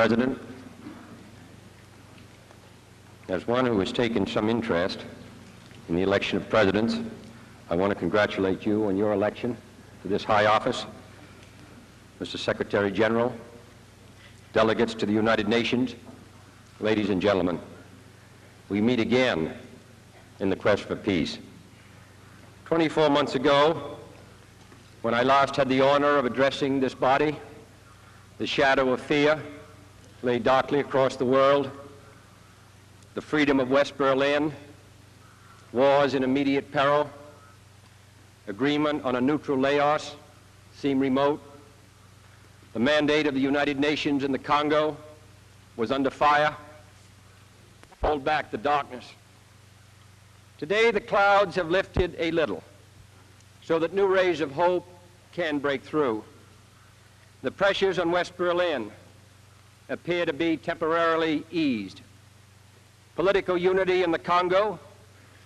President. As one who has taken some interest in the election of presidents, I want to congratulate you on your election to this high office. Mr. Secretary General, delegates to the United Nations, ladies and gentlemen, we meet again in the quest for peace. 24 months ago, when I last had the honor of addressing this body, the shadow of fear lay darkly across the world. The freedom of West Berlin, wars in immediate peril, agreement on a neutral Laos seemed remote. The mandate of the United Nations in the Congo was under fire. Hold back the darkness. Today the clouds have lifted a little so that new rays of hope can break through. The pressures on West Berlin appear to be temporarily eased. Political unity in the Congo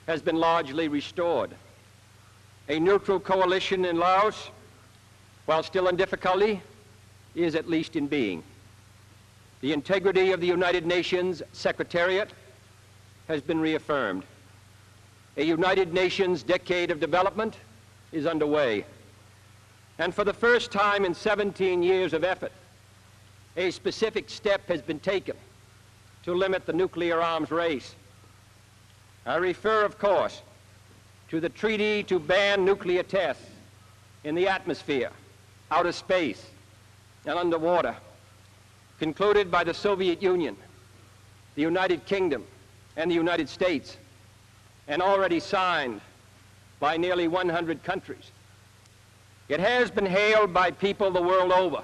has been largely restored. A neutral coalition in Laos, while still in difficulty, is at least in being. The integrity of the United Nations Secretariat has been reaffirmed. A United Nations decade of development is underway. And for the first time in 17 years of effort, a specific step has been taken to limit the nuclear arms race. I refer, of course, to the treaty to ban nuclear tests in the atmosphere, outer space, and underwater, concluded by the Soviet Union, the United Kingdom, and the United States, and already signed by nearly 100 countries. It has been hailed by people the world over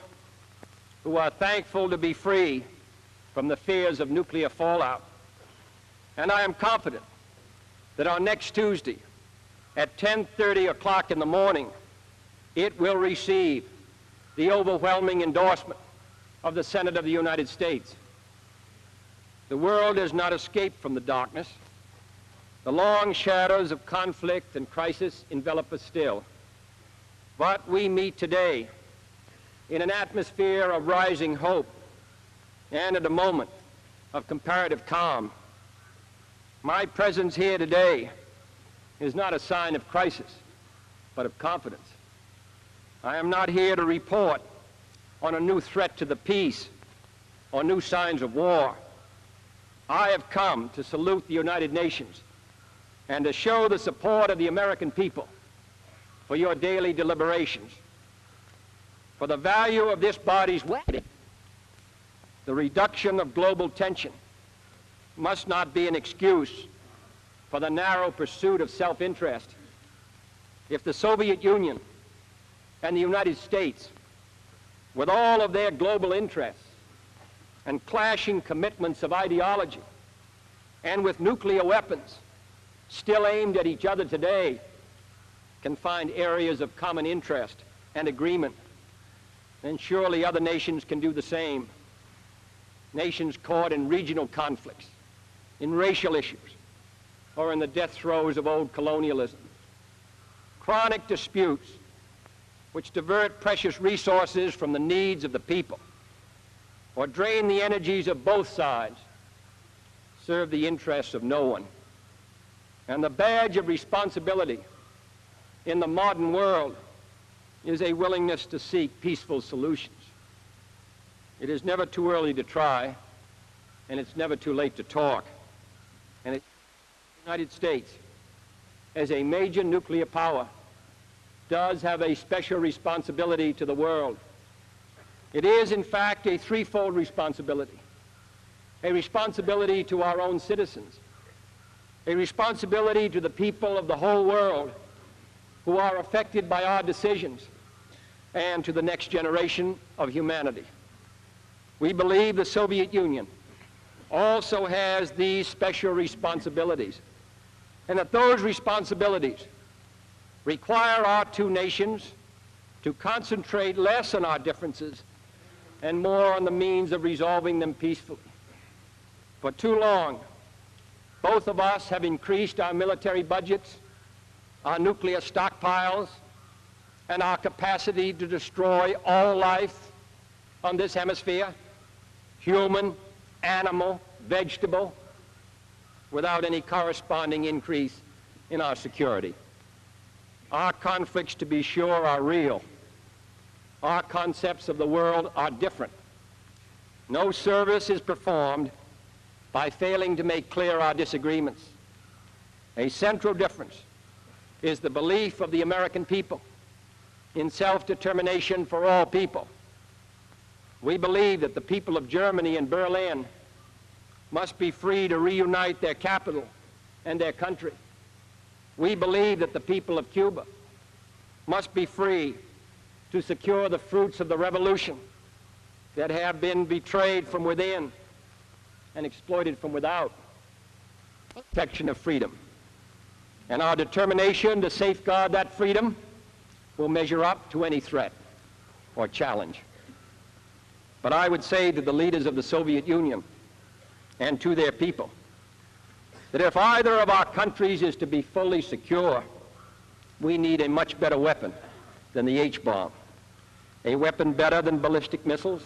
who are thankful to be free from the fears of nuclear fallout. And I am confident that on next Tuesday at 10:30 o'clock in the morning, it will receive the overwhelming endorsement of the Senate of the United States. The world has not escaped from the darkness. The long shadows of conflict and crisis envelop us still. But we meet today in an atmosphere of rising hope and at a moment of comparative calm. My presence here today is not a sign of crisis, but of confidence. I am not here to report on a new threat to the peace or new signs of war. I have come to salute the United Nations and to show the support of the American people for your daily deliberations. For the value of this body's weapon, the reduction of global tension must not be an excuse for the narrow pursuit of self-interest. If the Soviet Union and the United States, with all of their global interests and clashing commitments of ideology, and with nuclear weapons still aimed at each other today, can find areas of common interest and agreement, then surely other nations can do the same. Nations caught in regional conflicts, in racial issues, or in the death throes of old colonialism. Chronic disputes which divert precious resources from the needs of the people or drain the energies of both sides serve the interests of no one. And the badge of responsibility in the modern world is a willingness to seek peaceful solutions. It is never too early to try, and it's never too late to talk. And the United States, as a major nuclear power, does have a special responsibility to the world. It is, in fact, a threefold responsibility. A responsibility to our own citizens, a responsibility to the people of the whole world who are affected by our decisions, and to the next generation of humanity. We believe the Soviet Union also has these special responsibilities, and that those responsibilities require our two nations to concentrate less on our differences and more on the means of resolving them peacefully. For too long, both of us have increased our military budgets, our nuclear stockpiles, and our capacity to destroy all life on this hemisphere, human, animal, vegetable, without any corresponding increase in our security. Our conflicts, to be sure, are real. Our concepts of the world are different. No service is performed by failing to make clear our disagreements. A central difference is the belief of the American people in self-determination for all people. We believe that the people of Germany and Berlin must be free to reunite their capital and their country. We believe that the people of Cuba must be free to secure the fruits of the revolution that have been betrayed from within and exploited from without. Protection of freedom. And our determination to safeguard that freedom will measure up to any threat or challenge. But I would say to the leaders of the Soviet Union and to their people that if either of our countries is to be fully secure, we need a much better weapon than the H-bomb, a weapon better than ballistic missiles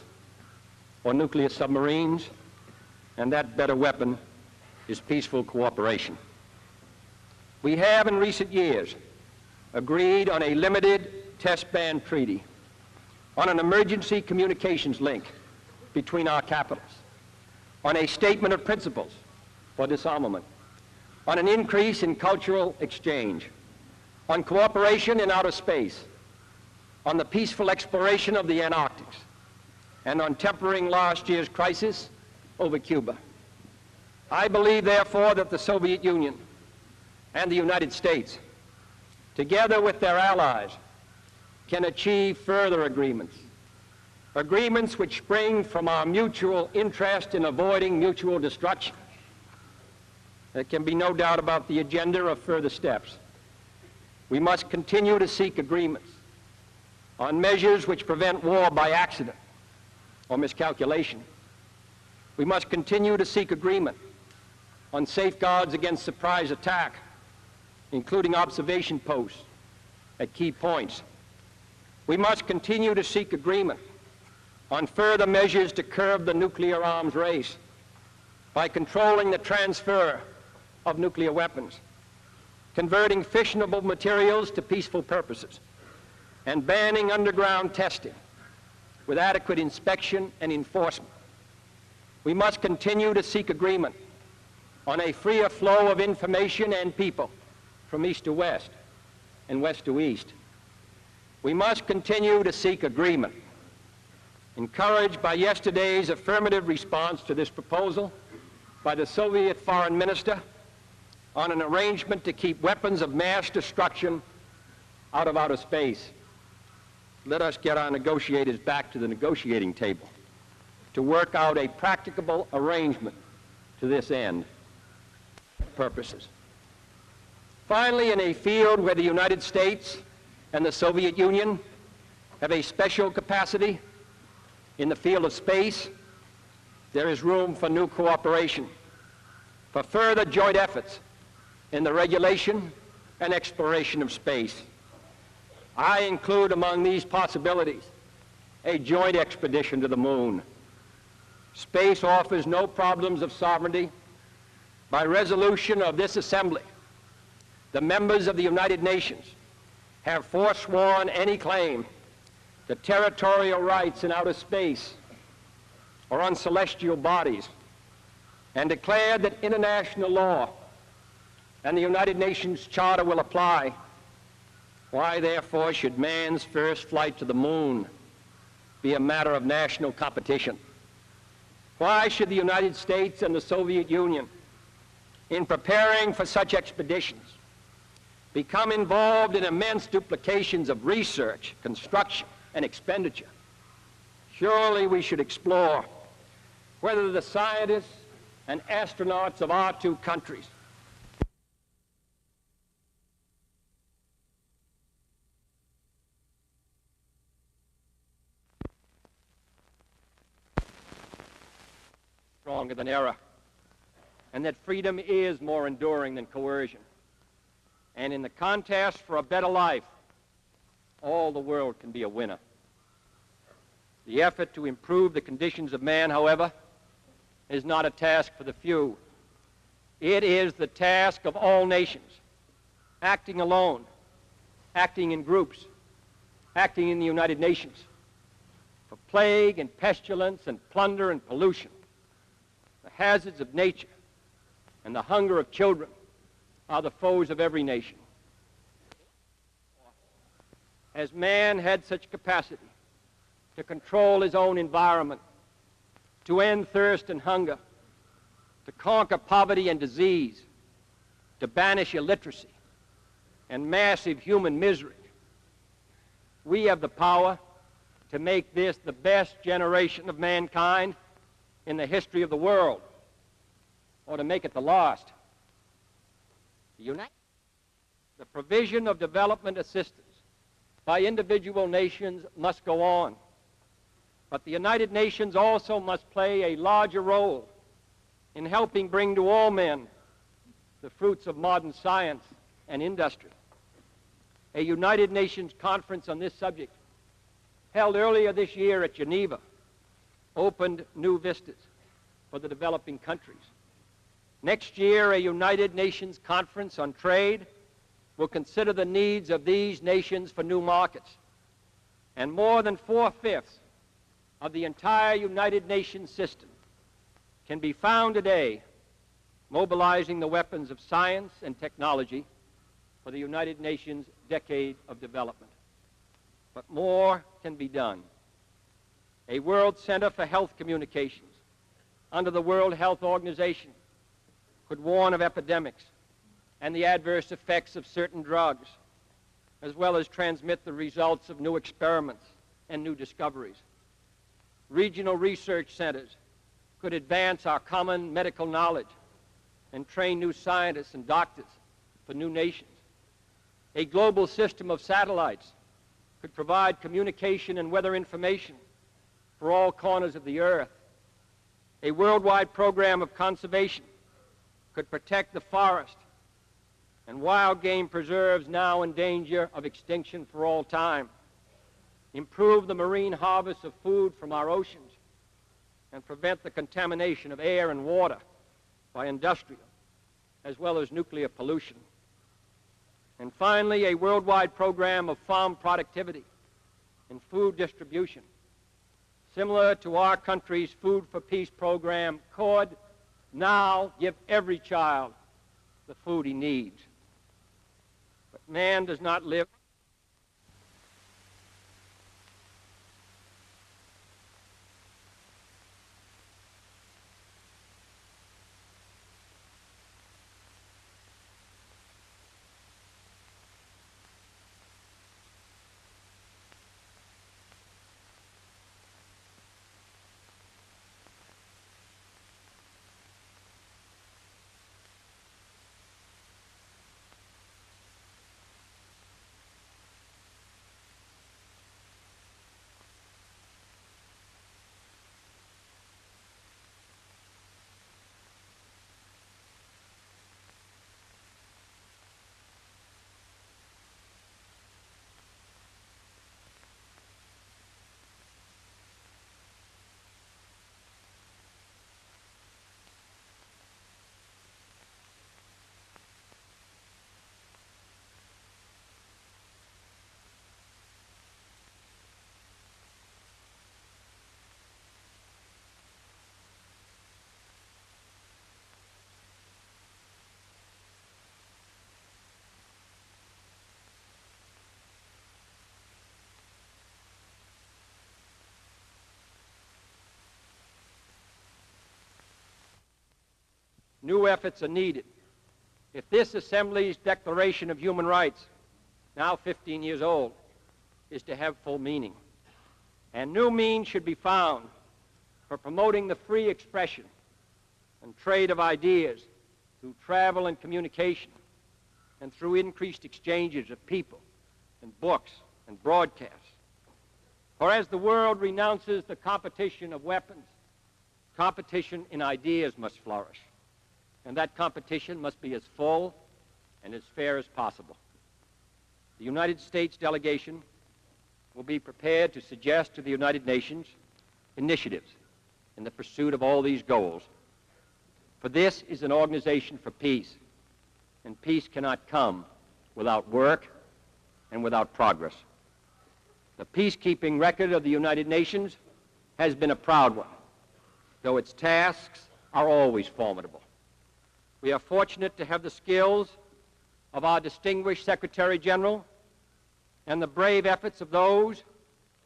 or nuclear submarines, and that better weapon is peaceful cooperation. We have in recent years agreed on a limited test ban treaty, on an emergency communications link between our capitals, on a statement of principles for disarmament, on an increase in cultural exchange, on cooperation in outer space, on the peaceful exploration of the Antarctic, and on tempering last year's crisis over Cuba. I believe, therefore, that the Soviet Union and the United States, together with their allies, can achieve further agreements, agreements which spring from our mutual interest in avoiding mutual destruction. There can be no doubt about the agenda of further steps. We must continue to seek agreements on measures which prevent war by accident or miscalculation. We must continue to seek agreement on safeguards against surprise attack, including observation posts at key points. We must continue to seek agreement on further measures to curb the nuclear arms race by controlling the transfer of nuclear weapons, converting fissionable materials to peaceful purposes, and banning underground testing with adequate inspection and enforcement. We must continue to seek agreement on a freer flow of information and people from east to west and west to east. We must continue to seek agreement, encouraged by yesterday's affirmative response to this proposal by the Soviet foreign minister on an arrangement to keep weapons of mass destruction out of outer space. Let us get our negotiators back to the negotiating table to work out a practicable arrangement to this end. Purposes. Finally, in a field where the United States and the Soviet Union have a special capacity, in the field of space, there is room for new cooperation, for further joint efforts in the regulation and exploration of space. I include among these possibilities a joint expedition to the moon. Space offers no problems of sovereignty. By resolution of this assembly, the members of the United Nations have forsworn any claim to territorial rights in outer space or on celestial bodies, and declared that international law and the United Nations Charter will apply. Why, therefore, should man's first flight to the moon be a matter of national competition? Why should the United States and the Soviet Union, in preparing for such expeditions, become involved in immense duplications of research, construction, and expenditure? Surely we should explore whether the scientists and astronauts of our two countries stronger than error, and that freedom is more enduring than coercion. And in the contest for a better life, all the world can be a winner. The effort to improve the conditions of man, however, is not a task for the few. It is the task of all nations, acting alone, acting in groups, acting in the United Nations. For plague and pestilence and plunder and pollution, the hazards of nature and the hunger of children are the foes of every nation. Has man had such capacity to control his own environment, to end thirst and hunger, to conquer poverty and disease, to banish illiteracy and massive human misery? We have the power to make this the best generation of mankind in the history of the world, or to make it the last. The provision of development assistance by individual nations must go on, but the United Nations also must play a larger role in helping bring to all men the fruits of modern science and industry. A United Nations conference on this subject, held earlier this year at Geneva, opened new vistas for the developing countries. Next year, a United Nations conference on trade will consider the needs of these nations for new markets. And more than 4/5 of the entire United Nations system can be found today mobilizing the weapons of science and technology for the United Nations decade of development. But more can be done. A World Center for Health Communications under the World Health Organization could warn of epidemics and the adverse effects of certain drugs, as well as transmit the results of new experiments and new discoveries. Regional research centers could advance our common medical knowledge and train new scientists and doctors for new nations. A global system of satellites could provide communication and weather information for all corners of the earth. A worldwide program of conservation could protect the forest and wild game preserves now in danger of extinction for all time, improve the marine harvest of food from our oceans, and prevent the contamination of air and water by industrial as well as nuclear pollution. And finally, a worldwide program of farm productivity and food distribution, similar to our country's Food for Peace program, could now give every child the food he needs. But man does not live. New efforts are needed if this Assembly's Declaration of Human Rights, now 15 years old, is to have full meaning. And new means should be found for promoting the free expression and trade of ideas through travel and communication and through increased exchanges of people and books and broadcasts. For as the world renounces the competition of weapons, competition in ideas must flourish. And that competition must be as full and as fair as possible. The United States delegation will be prepared to suggest to the United Nations initiatives in the pursuit of all these goals For this is an organization for peace, and peace cannot come without work and without progress. The peacekeeping record of the United Nations has been a proud one, though its tasks are always formidable. We are fortunate to have the skills of our distinguished Secretary General and the brave efforts of those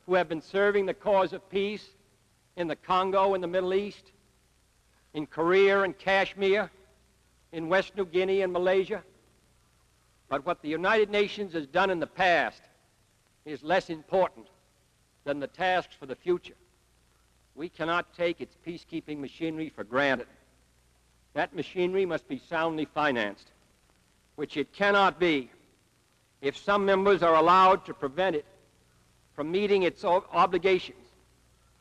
who have been serving the cause of peace in the Congo and the Middle East, in Korea and Kashmir, in West New Guinea and Malaysia. But what the United Nations has done in the past is less important than the tasks for the future. We cannot take its peacekeeping machinery for granted. That machinery must be soundly financed, which it cannot be if some members are allowed to prevent it from meeting its obligations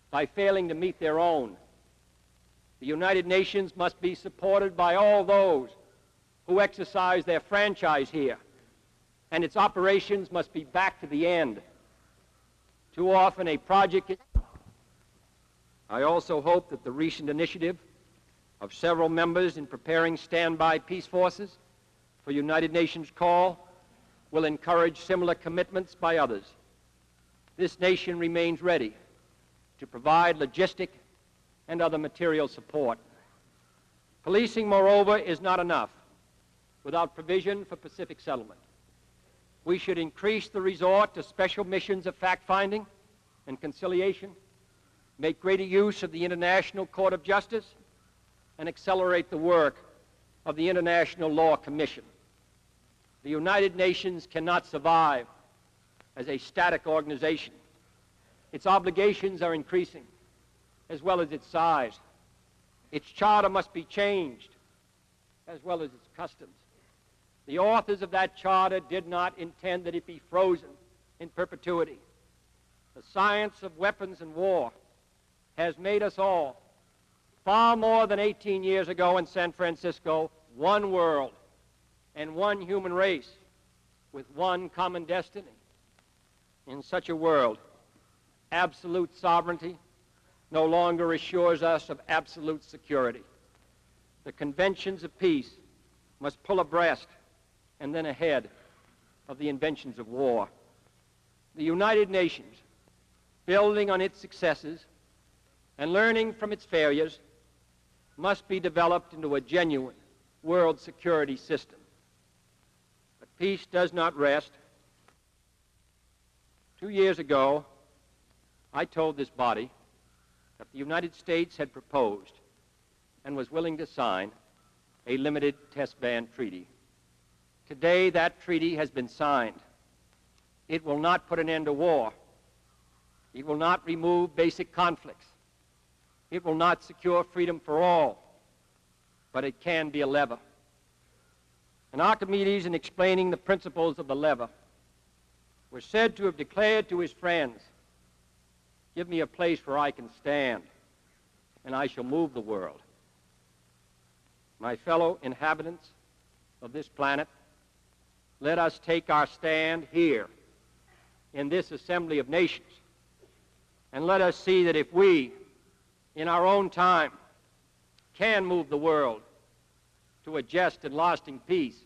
by failing to meet their own. The United Nations must be supported by all those who exercise their franchise here, and its operations must be back to the end. Too often a project is... I also hope that the recent initiative of several members in preparing standby peace forces for United Nations call will encourage similar commitments by others. This nation remains ready to provide logistic and other material support. Policing, moreover, is not enough without provision for Pacific settlement. We should increase the resort to special missions of fact-finding and conciliation, make greater use of the International Court of Justice, and accelerate the work of the International Law Commission. The United Nations cannot survive as a static organization. Its obligations are increasing, as well as its size. Its charter must be changed, as well as its customs. The authors of that charter did not intend that it be frozen in perpetuity. The science of weapons and war has made us all, far more than 18 years ago in San Francisco, one world and one human race with one common destiny. In such a world, absolute sovereignty no longer assures us of absolute security. The conventions of peace must pull abreast and then ahead of the inventions of war. The United Nations, building on its successes and learning from its failures, must be developed into a genuine world security system. But peace does not rest. 2 years ago, I told this body that the United States had proposed and was willing to sign a limited test ban treaty. Today, that treaty has been signed. It will not put an end to war. It will not remove basic conflicts. It will not secure freedom for all, but it can be a lever. And Archimedes, in explaining the principles of the lever, was said to have declared to his friends, "Give me a place where I can stand, and I shall move the world." My fellow inhabitants of this planet, let us take our stand here in this assembly of nations, and let us see that if we, in our own time, can move the world to a just and lasting peace,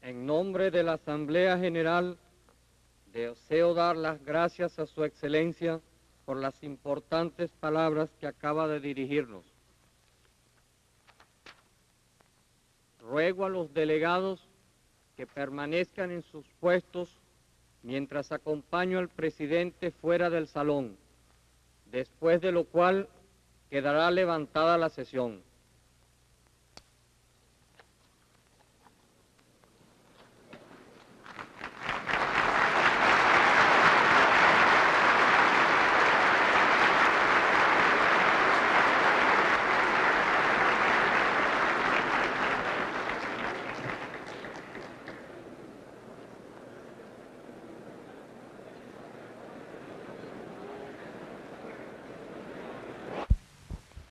En nombre de la Asamblea General, deseo dar las gracias a Su Excelencia por las importantes palabras que acaba de dirigirnos. Ruego a los delegados que permanezcan en sus puestos mientras acompaño al presidente fuera del salón, después de lo cual quedará levantada la sesión.